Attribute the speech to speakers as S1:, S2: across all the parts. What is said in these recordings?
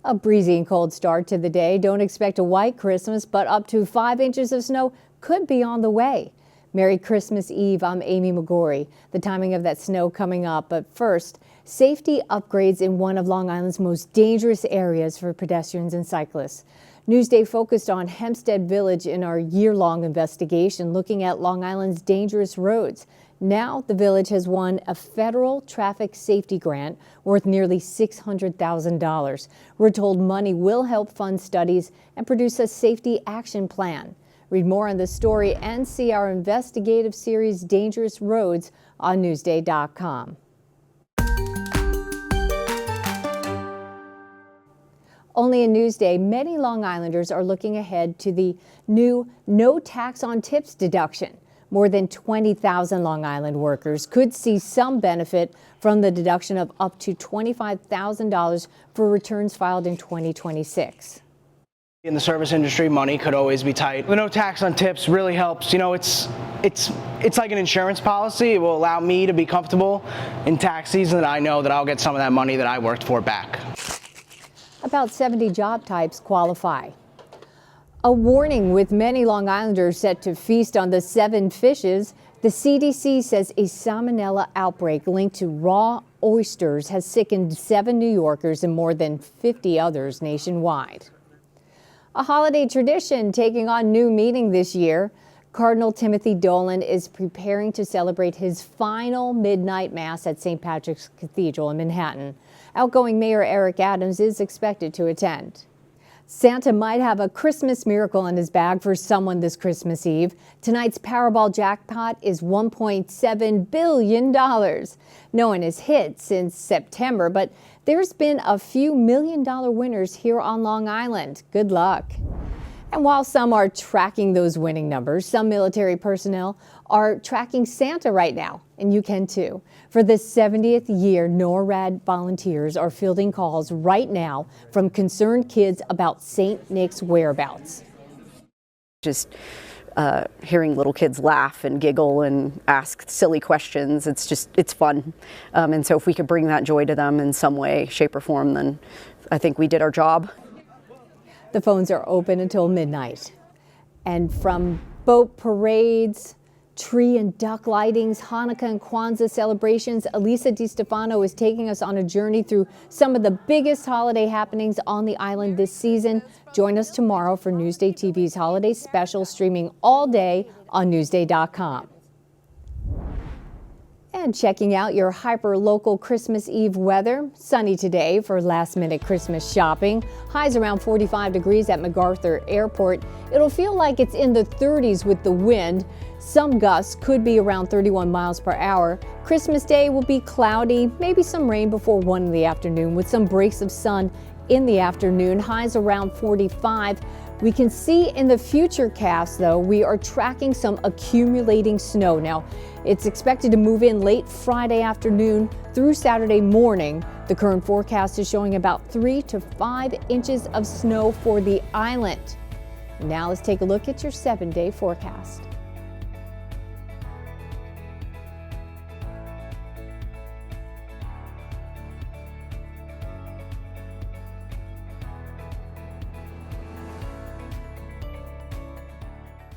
S1: A breezy and cold start to the day. Don't expect a white Christmas, but up to 5 inches of snow could be on the way. Merry Christmas Eve. I'm Amy McGorry. The timing of that snow coming up, but first, safety upgrades in one of Long Island's most dangerous areas for pedestrians and cyclists. Newsday focused on Hempstead Village in our year-long investigation looking at Long Island's dangerous roads. Now the village has won a federal traffic safety grant worth nearly $600,000. We're told money will help fund studies and produce a safety action plan. Read more on this story and see our investigative series Dangerous Roads on Newsday.com. Only in Newsday, many Long Islanders are looking ahead to the new no tax on tips deduction. More than 20,000 Long Island workers could see some benefit from the deduction of up to $25,000 for returns filed in 2026.
S2: In the service industry, money could always be tight. The no tax on tips really helps. You know, it's like an insurance policy. It will allow me to be comfortable in tax season that I know that I'll get some of that money that I worked for back.
S1: About 70 job types qualify. A warning with many Long Islanders set to feast on the 7 fishes. The CDC says a salmonella outbreak linked to raw oysters has sickened 7 New Yorkers and more than 50 others nationwide. A holiday tradition taking on new meaning this year. Cardinal Timothy Dolan is preparing to celebrate his final midnight mass at St. Patrick's Cathedral in Manhattan. Outgoing Mayor Eric Adams is expected to attend. Santa might have a Christmas miracle in his bag for someone this Christmas Eve. Tonight's Powerball jackpot is $1.7 billion. No one has hit since September, but there's been a few million-dollar winners here on Long Island. Good luck. And while some are tracking those winning numbers, some military personnel are tracking Santa right now, and you can too. For the 70th year, NORAD volunteers are fielding calls right now from concerned kids about St. Nick's whereabouts.
S3: Just hearing little kids laugh and giggle and ask silly questions, it's fun. And so if we could bring that joy to them in some way, shape or form, then I think we did our job.
S1: The phones are open until midnight. And from boat parades, tree and duck lightings, Hanukkah and Kwanzaa celebrations, Elisa DiStefano is taking us on a journey through some of the biggest holiday happenings on the island this season. Join us tomorrow for Newsday TV's holiday special, streaming all day on Newsday.com. And checking out your hyper-local Christmas Eve weather. Sunny today for last-minute Christmas shopping. Highs around 45 degrees at MacArthur Airport. It'll feel like it's in the 30s with the wind. Some gusts could be around 31 miles per hour. Christmas Day will be cloudy, maybe some rain before 1 in the afternoon with some breaks of sun in the afternoon. Highs around 45. We can see in the futurecast, though, we are tracking some accumulating snow. Now, it's expected to move in late Friday afternoon through Saturday morning. The current forecast is showing about 3 to 5 inches of snow for the island. Now let's take a look at your 7-day forecast.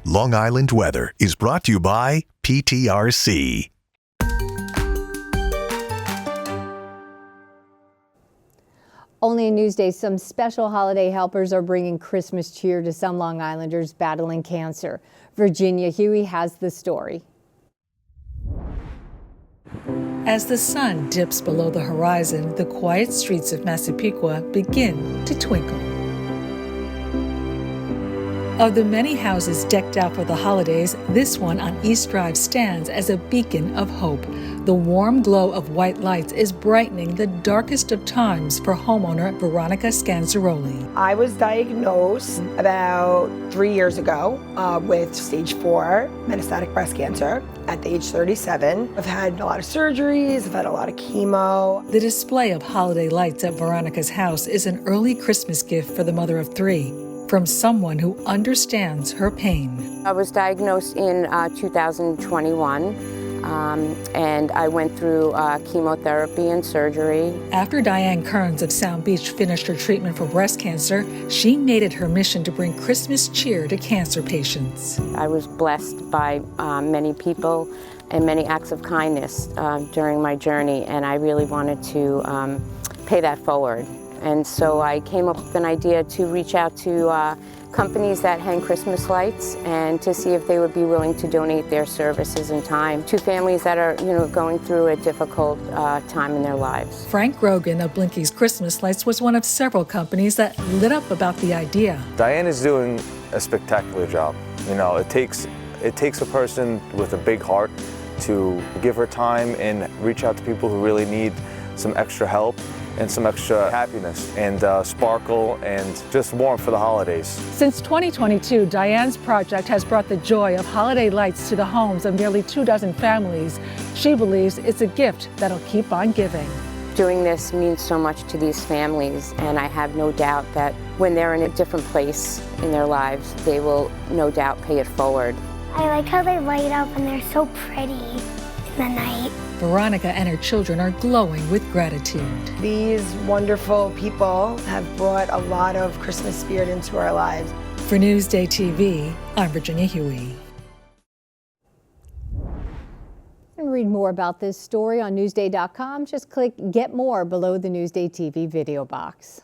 S4: Long Island weather is brought to you by PTRC.
S1: Only in Newsday, some special holiday helpers are bringing Christmas cheer to some Long Islanders battling cancer. Virginia Huey has the story.
S5: As the sun dips below the horizon, the quiet streets of Massapequa begin to twinkle. Of the many houses decked out for the holidays, this one on East Drive stands as a beacon of hope. The warm glow of white lights is brightening the darkest of times for homeowner Veronica Scanzaroli.
S6: I was diagnosed about 3 years ago with stage 4 metastatic breast cancer at age 37. I've had a lot of surgeries, I've had a lot of chemo.
S5: The display of holiday lights at Veronica's house is an early Christmas gift for the mother of 3. From someone who understands her pain.
S7: I was diagnosed in 2021. and I went through chemotherapy and surgery.
S5: After Diane Kearns of Sound Beach finished her treatment for breast cancer, she made it her mission to bring Christmas cheer to cancer patients.
S7: I was blessed by many people and many acts of kindness during my journey, and I really wanted to pay that forward. And so I came up with an idea to reach out to companies that hang Christmas lights and to see if they would be willing to donate their services and time to families that are, going through a difficult time in their lives.
S5: Frank Grogan of Blinky's Christmas Lights was one of several companies that lit up about the idea.
S8: Diane is doing a spectacular job. It takes a person with a big heart to give her time and reach out to people who really need some extra help and some extra happiness and sparkle and just warmth for the holidays.
S5: Since 2022, Diane's project has brought the joy of holiday lights to the homes of nearly 24 families. She believes it's a gift that'll keep on giving.
S7: Doing this means so much to these families, and I have no doubt that when they're in a different place in their lives, they will no doubt pay it forward.
S9: I like how they light up and they're so pretty in the night.
S5: Veronica and her children are glowing with gratitude.
S6: These wonderful people have brought a lot of Christmas spirit into our lives.
S5: For Newsday TV, I'm Virginia Huey.
S1: And read more about this story on Newsday.com. Just click Get More below the Newsday TV video box.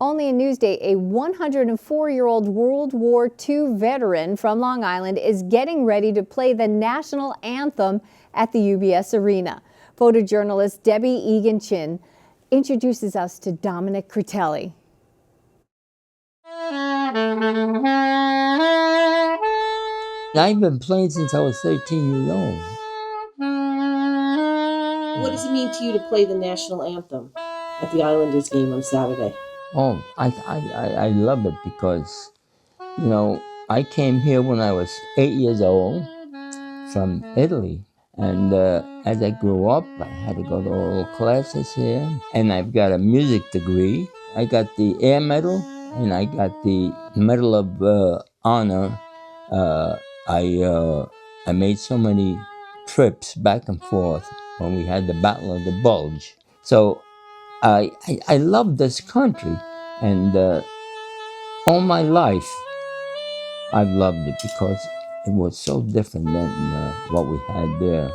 S1: Only in Newsday, a 104-year-old World War II veteran from Long Island is getting ready to play the national anthem at the UBS Arena. Photojournalist Debbie Egan-Chin introduces us to Dominic Critelli.
S10: I've been playing since I was 13 years old.
S11: What does it mean to you to play the national anthem at the Islanders game on Saturday?
S10: Oh, I love it because, I came here when I was 8 years old from Italy. And as I grew up, I had to go to all classes here. And I've got a music degree. I got the Air Medal and I got the Medal of Honor. I made so many trips back and forth when we had the Battle of the Bulge. So I love this country, and all my life I've loved it because it was so different than what we had there.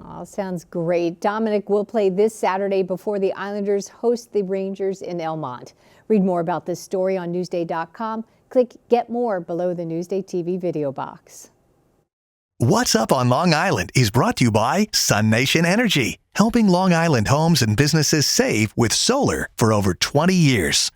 S1: Oh, sounds great. Dominic will play this Saturday before the Islanders host the Rangers in Elmont. Read more about this story on Newsday.com. Click Get More below the Newsday TV video box.
S4: What's Up on Long Island is brought to you by Sun Nation Energy, helping Long Island homes and businesses save with solar for over 20 years.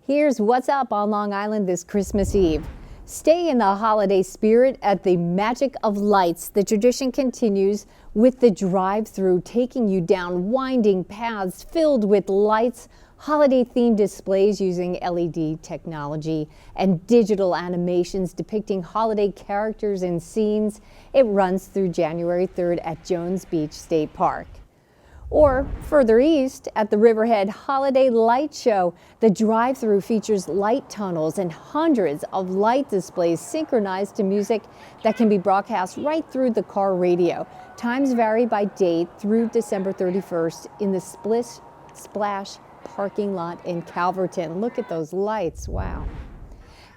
S1: Here's what's up on Long Island this Christmas Eve. Stay in the holiday spirit at the Magic of Lights. The tradition continues with the drive-through, taking you down winding paths filled with lights, holiday-themed displays using LED technology, and digital animations depicting holiday characters and scenes. It runs through January 3rd at Jones Beach State Park. Or further east at the Riverhead Holiday Light Show. The drive-through features light tunnels and hundreds of light displays synchronized to music that can be broadcast right through the car radio. Times vary by date through December 31st in the Splish Splash parking lot in Calverton. Look at those lights, wow.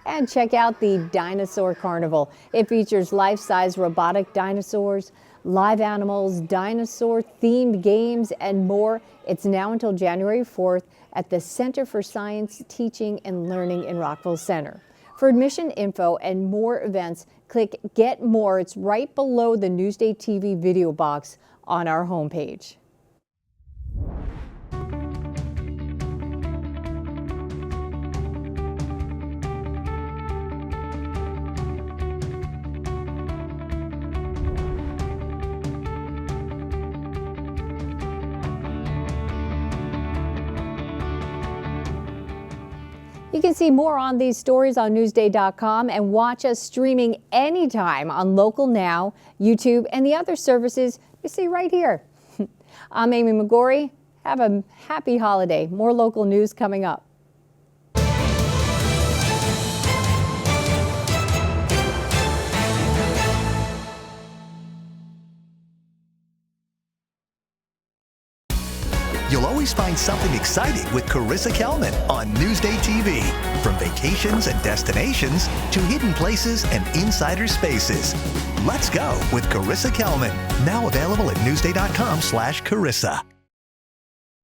S1: And check out the Dinosaur Carnival. It features life-size robotic dinosaurs, live animals, dinosaur-themed games, and more. It's now until January 4th at the Center for Science, Teaching, and Learning in Rockville Center. For admission info and more events, click Get More. It's right below the Newsday TV video box on our homepage. You can see more on these stories on Newsday.com and watch us streaming anytime on Local Now, YouTube, and the other services you see right here. I'm Amy McGorry. Have a happy holiday. More local news coming up.
S4: You'll always find something exciting with Carissa Kelman on Newsday TV. From vacations and destinations to hidden places and insider spaces. Let's go with Carissa Kelman. Now available at Newsday.com/Carissa.